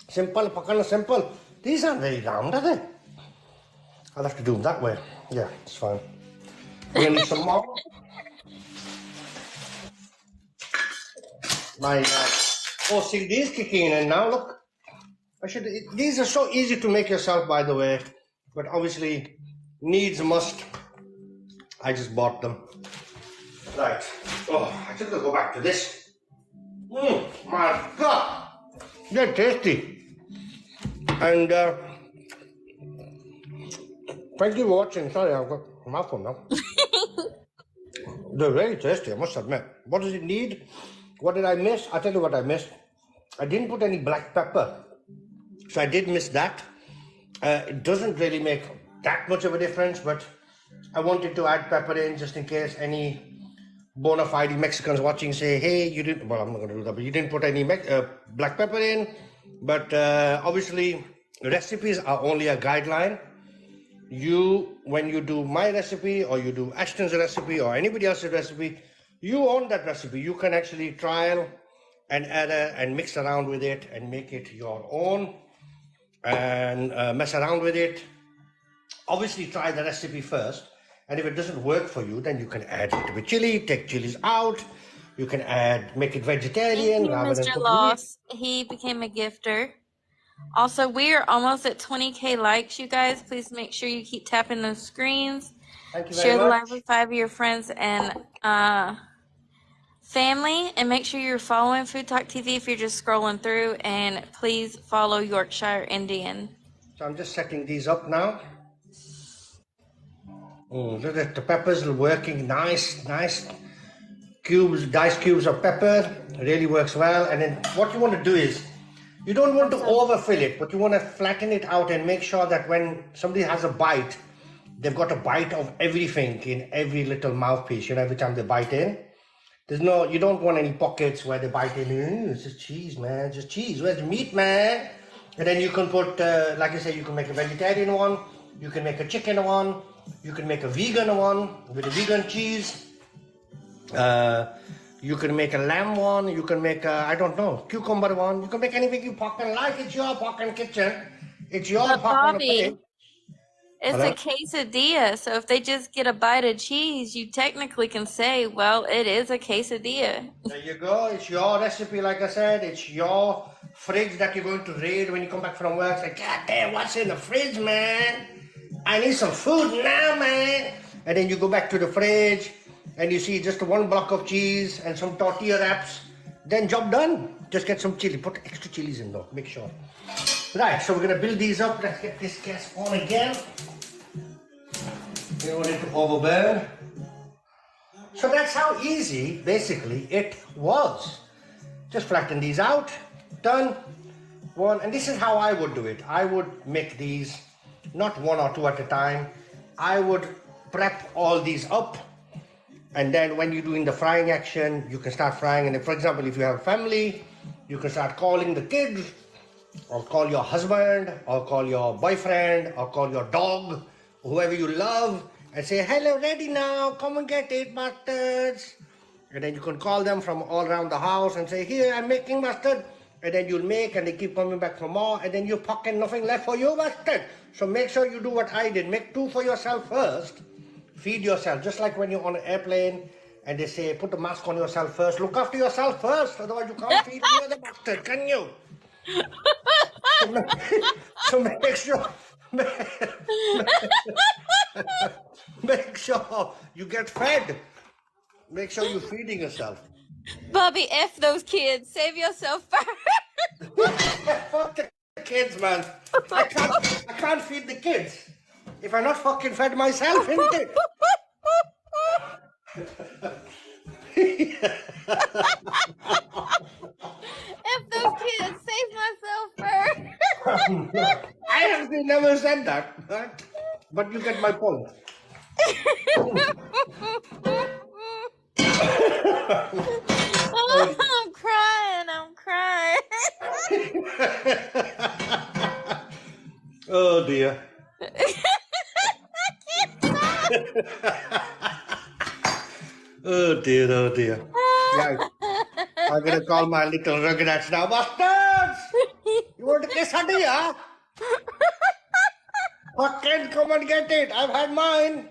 Simple, pakana simple. These aren't very round, are they? I'll have to do them that way. Yeah, it's fine. We're gonna need some more. My OCD is kicking in now. Look, these are so easy to make yourself, by the way, but obviously needs must. I just bought them. Right. Oh, I just gotta go back to this. My God, they're tasty. And thank you for watching. Sorry, I've got a mouthful now. They're very tasty, I must admit. What does it need? What did I miss? I'll tell you what I missed. I didn't put any black pepper. So I did miss that. It doesn't really make that much of a difference, but I wanted to add pepper in just in case any bona fide Mexicans watching say, hey, you didn't, well, I'm not going to do that, but you didn't put any black pepper in. But obviously, recipes are only a guideline. When you do my recipe or you do Ashton's recipe or anybody else's recipe, you own that recipe. You can actually trial and error and mix around with it and make it your own and mess around with it. Obviously, try the recipe first. And if it doesn't work for you, then you can add a little bit chili, take chilies out. You can make it vegetarian. Thank you, rather than Mr. put meat. Loss. He became a gifter. Also, we are almost at 20K likes, you guys. Please make sure you keep tapping those screens. Thank you Share very the much. live with 5 of your friends and family. And make sure you're following Food Talk TV if you're just scrolling through. And please follow Yorkshire Indian. So I'm just setting these up now. Look at the peppers are working nice cubes, diced cubes of pepper. Really works well. And then what you want to do is, you don't want to overfill it, but you want to flatten it out and make sure that when somebody has a bite, they've got a bite of everything in every little mouthpiece, every time they bite in. You don't want any pockets where they bite in, it's just cheese, man, just cheese. Where's the meat, man? And then you can put, like I said, you can make a vegetarian one, you can make a chicken one, you can make a vegan one with a vegan cheese. You can make a lamb one, you can make a, I don't know, cucumber one. You can make anything you fucking like. It's your fucking kitchen. It's your But fucking Bobby, place. it's Hello? a quesadilla. So if they just get a bite of cheese, you technically can say, well, it is a quesadilla. There you go. It's your recipe, like I said. It's your fridge that you're going to raid when you come back from work. It's like, God damn, what's in the fridge, man? I need some food now, man. And then you go back to the fridge and you see just one block of cheese and some tortilla wraps. Then job done. Just get some chili. Put extra chilies in though. Make sure. Right, so we're going to build these up. Let's get this gas on again. You don't want it to overburn. So that's how easy, basically, it was. Just flatten these out. Done. one, and this is how I would do it. I would make these not one or two at a time. I would prep all these up, and then when you're doing the frying action, you can start frying. And if, for example, if you have a family, you can start calling the kids, or call your husband, or call your boyfriend, or call your dog, whoever you love, and say, hello, ready now, come and get it, bastards. And then you can call them from all around the house and say, here, I'm making mustard. And then you'll make, and they keep coming back for more, and then you're fucking nothing left for you, bastard. So make sure you do what I did. Make 2 for yourself first. Feed yourself, just like when you're on an airplane and they say, put the mask on yourself first. Look after yourself first, otherwise you can't feed any other bastard, can you? So make sure, make sure you get fed. Make sure you're feeding yourself. Bobby, F those kids. Save yourself first. Fuck the kids, man. I can't feed the kids if I'm not fucking fed myself, isn't it? F those kids. Save myself first. I have never said that, right? But you get my point. Oh, I'm crying. I'm crying. Oh dear. Oh dear, oh dear. Right. I'm gonna call my little rugrats now. Bastards! You want to kiss Hadi, huh? Fucking come and get it. I've had mine.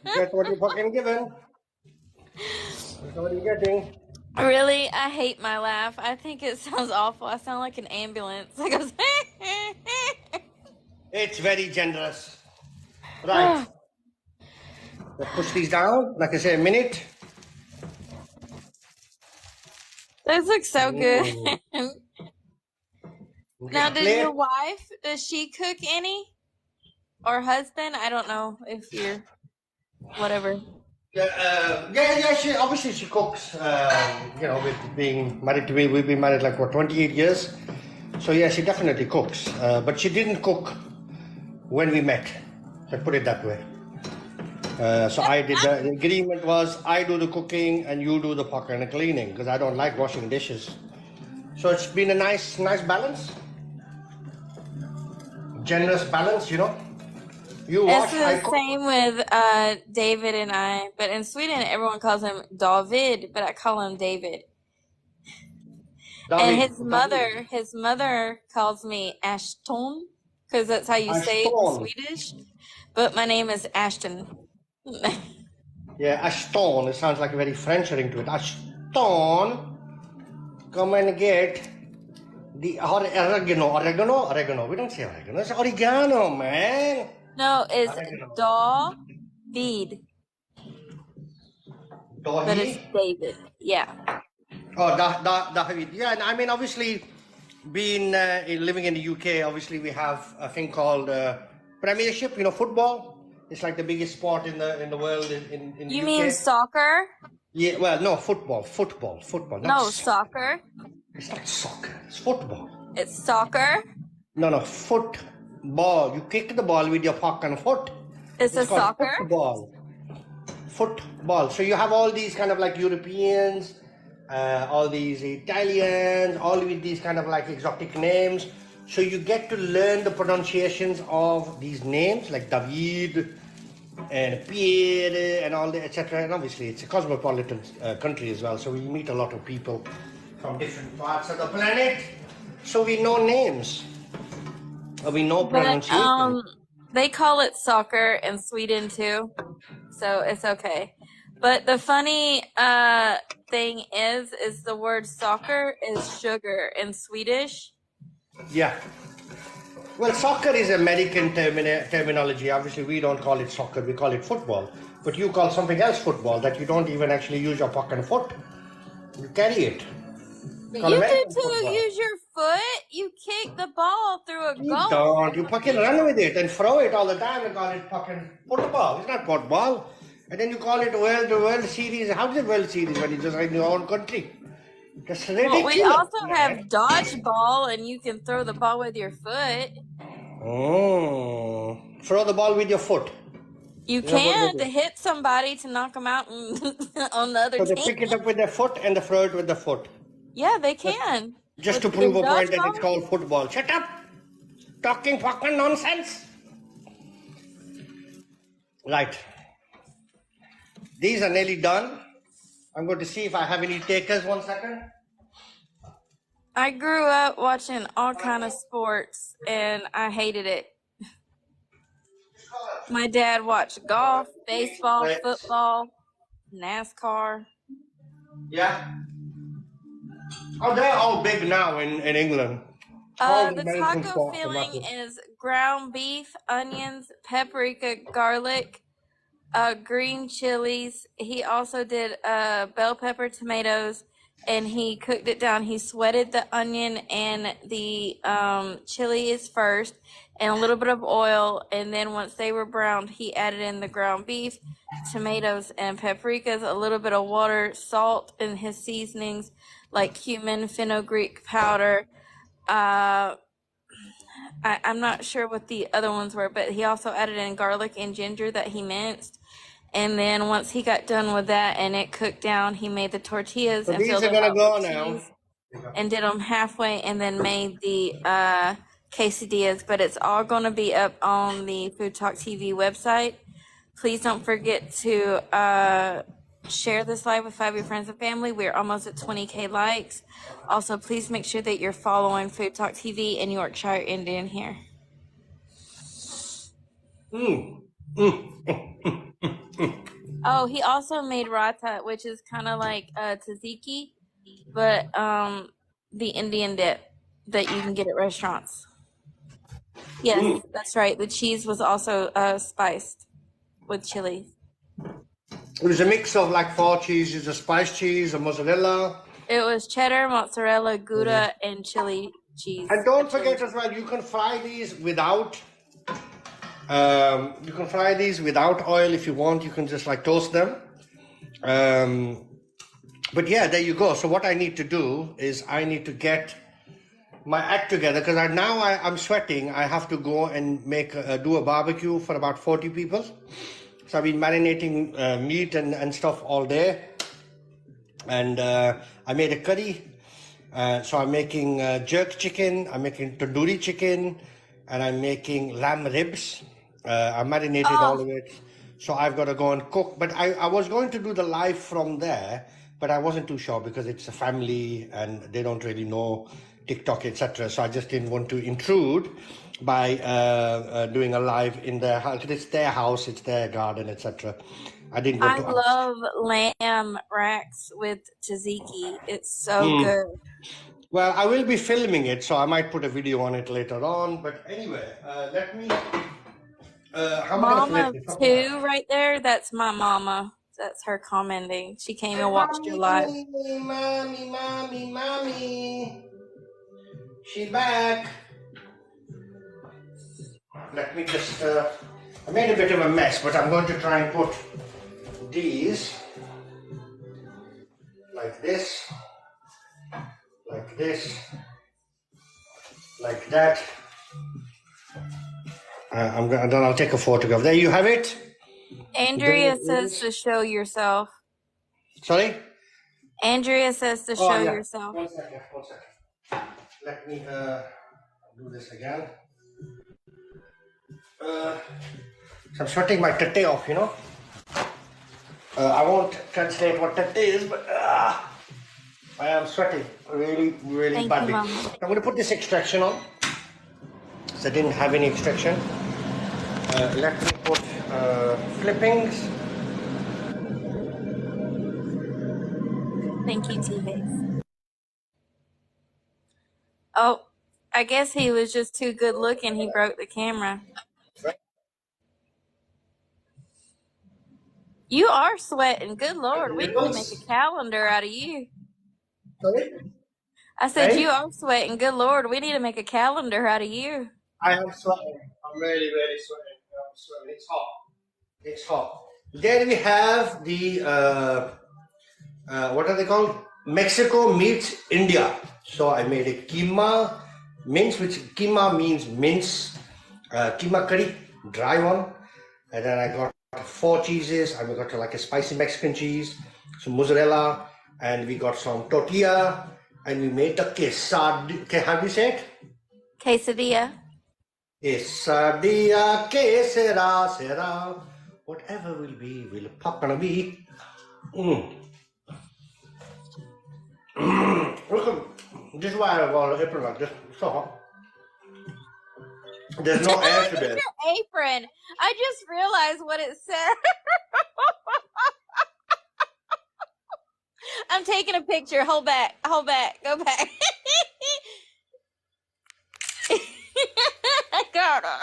Get what you fucking given. That's what you're getting. Really, I hate my laugh. I think it sounds awful. I sound like an ambulance. I goes. It's very generous. Right. Let's push these down. Like I say, a minute. Those look so good. Now, does Plate. your wife, does she cook any? Or husband? I don't know if you're whatever. Yeah. She obviously she cooks. You know, with being married to me, we've been married like what 28 years. So yeah, she definitely cooks. But she didn't cook when we met. Let's put it that way. So I did. The agreement was I do the cooking and you do the fucking cleaning because I don't like washing dishes. So it's been a nice balance. Generous balance, you know. You It's wash, I the cook. same with David and I. But in Sweden, everyone calls him David, but I call him David. And David. his mother calls me Ashton because that's how you say it in Ashton. Swedish. But my name is Ashton. Yeah, Ashton. It sounds like a very French ring to it. Ashton, come and get the oregano. We don't say oregano. It's oregano, man. No, it's Oregano. David, but it's Dahi. David. Yeah. Oh, David. Yeah, and I mean, obviously, being living in the UK, obviously we have a thing called Premiership. You know, football. It's like the biggest sport in the world in the You UK. mean soccer? Yeah, well, no, football, not No, soccer. soccer. It's not soccer. It's football. It's soccer. No, football. You kick the ball with your fucking foot. It's a It's called soccer. football. Football. So you have all these kind of like Europeans, all these Italians, all with these kind of like exotic names. So you get to learn the pronunciations of these names like David and Pierre and all the etc. And obviously it's a cosmopolitan country as well. So we meet a lot of people from different parts of the planet. So we know names. We know But pronunciation. they call it soccer in Sweden too, so it's okay. But the funny thing is the word soccer is sugar in Swedish. Yeah. Well, soccer is American terminology. Obviously, we don't call it soccer, we call it football. But you call something else football that you don't even actually use your fucking foot. You carry it. But Call you do American too. football. Use your foot. You kick the ball through a You goal. don't. You fucking run with it and throw it all the time and call it fucking football. It's not football. And then you call it World Series. How's it World Series when you just in your own country? That's Well, we ridiculous, also have man. dodgeball, and you can throw the ball with your foot. Oh, throw the ball with your foot. You Is that what can they to do? hit somebody to knock them out on the other So they team. pick it up with their foot and they throw it with the foot. Yeah, they can. Just to With prove in a point that it's dodgeball. called football. Shut up! Talking fucking nonsense. Right. These are nearly done. I'm going to see if I have any takers. 1 second. I grew up watching all kind of sports, and I hated it. My dad watched golf, baseball, Right. football, NASCAR. Yeah. Oh, they're all big now in England. All the The American taco sports are filling massive. is ground beef, onions, paprika, garlic, green chilies. He also did bell pepper, tomatoes, and he cooked it down. He sweated the onion and the chilies first, and a little bit of oil, and then once they were browned, he added in the ground beef, tomatoes, and paprikas, a little bit of water, salt, and his seasonings like cumin, fenugreek powder. I'm not sure what the other ones were, but he also added in garlic and ginger that he minced. And then once he got done with that and it cooked down, he made the tortillas So and these filled are them gonna up with go now. cheese and did them halfway and then made the quesadillas. But it's all going to be up on the Food Talk TV website. Please don't forget to share this live with 5 of your friends and family. We're almost at 20K likes. Also, please make sure that you're following Food Talk TV in Yorkshire Indian here. Oh, he also made rata, which is kind of like tzatziki, but the Indian dip that you can get at restaurants. Yes, that's right. The cheese was also spiced with chili. It was a mix of like 4 cheeses, a spice cheese, a mozzarella. It was cheddar, mozzarella, Gouda, and chili cheese. And don't forget as well, you can fry these without. You can fry these without oil if you want. You can just like toast them. But yeah, there you go. So what I need to do is I need to get my act together because I'm sweating. I have to go and do a barbecue for about 40 people. So I've been marinating meat and stuff all day. And I made a curry. So I'm making jerk chicken, I'm making tandoori chicken, and I'm making lamb ribs. I marinated all of it. So I've got to go and cook. But I was going to do the live from there, but I wasn't too sure because it's a family and they don't really know TikTok, etc. So I just didn't want to intrude by doing a live in their house. It's their house, it's their garden, etc. I didn't want I to. love lamb racks with tzatziki. It's so good. Well, I will be filming it, so I might put a video on it later on. But anyway, let me. How am I gonna Mama flip this? 2 right there, that's my mama. That's her commenting. She came and watched your live. Mommy. She's back. Let me just. I made a bit of a mess, but I'm going to try and put these like this, like this, like that. Then I'll take a photograph. There you have it. Andrea says to show yourself. Sorry? Andrea says to show yourself. 1 second. Let me do this again. So I'm sweating my tatte off, you know. I won't translate what tatte is, but I am sweating really Thank badly. you, Mama. I'm going to put this extraction on. So I didn't have any extraction. Let me put clippings. Thank you, T-Haze. Oh, I guess he was just too good looking. He broke the camera. You are sweating. Good Lord. We need to make a calendar out of you. Sorry? I said, Hey? you are sweating. Good Lord. We need to make a calendar out of you. I am sweating. I'm really sweating. I'm sweating. It's hot. Then we have the what are they called? Mexico meets India. So I made a keema mince, which keema means mince, keema curry, dry one. And then I got 4 cheeses. I got like a spicy Mexican cheese, some mozzarella, and we got some tortilla. And we made the quesadilla. How do you say it? Quesadilla. Quesadilla, que será. Whatever will pop gonna be. Look, this is why I got an apron like this. So hot. There's no air Look at today. your apron. I just realized what it said. I'm taking a picture. Hold back. Go back. I got her.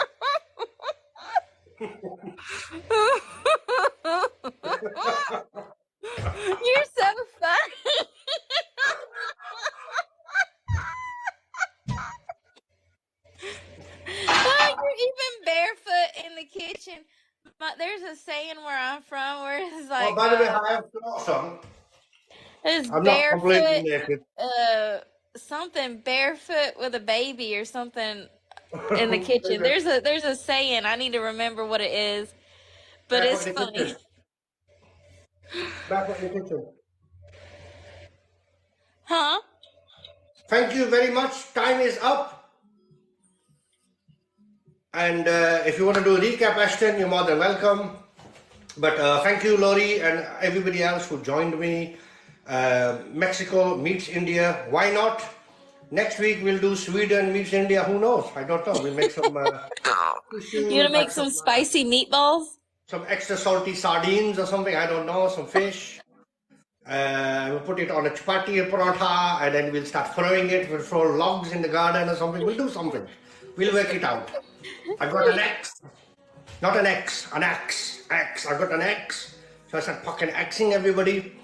You're so funny. Oh, you're even barefoot in the kitchen. There's a saying where I'm from where it's like, Oh, by the way, I have some. it's I'm not completely barefoot, naked. something barefoot with a baby or something in the kitchen. There's a saying. I need to remember what it is, but Back it's in the funny. kitchen. Back in the kitchen. Huh? Thank you very much. Time is up. And if you want to do a recap, Ashton, you're more than welcome. But thank you, Lori, and everybody else who joined me. Mexico meets India. Why not? Next week we'll do Sweden meets India. Who knows? I don't know. We'll make some. You gonna make some spicy meatballs? Some extra salty sardines or something. I don't know. Some fish. We'll put it on a chapati or paratha, and then we'll start throwing it. We'll throw logs in the garden or something. We'll do something. We'll work it out. I got an axe. Not an X, an axe. Axe. I got an axe. So I started fucking axing everybody.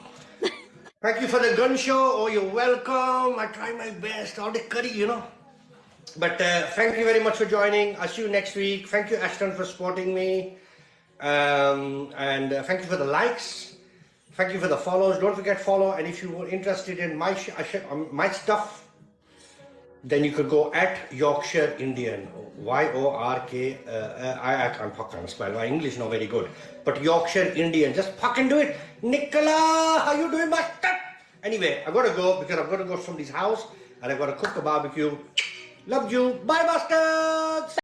Thank you for the gun show. Oh, you're welcome. I try my best. All the curry, you know. But thank you very much for joining. I'll see you next week. Thank you, Ashton, for supporting me. And thank you for the likes. Thank you for the follows. Don't forget follow. And if you were interested in my stuff, then you could go at Yorkshire Indian, YORK. I can't fucking spell. My English not very good, but Yorkshire Indian. Just fucking do it, Nicola. How you doing, master? Anyway, I gotta go because I've got to go to somebody's house and I've got to cook a barbecue. Love you. Bye, bastards.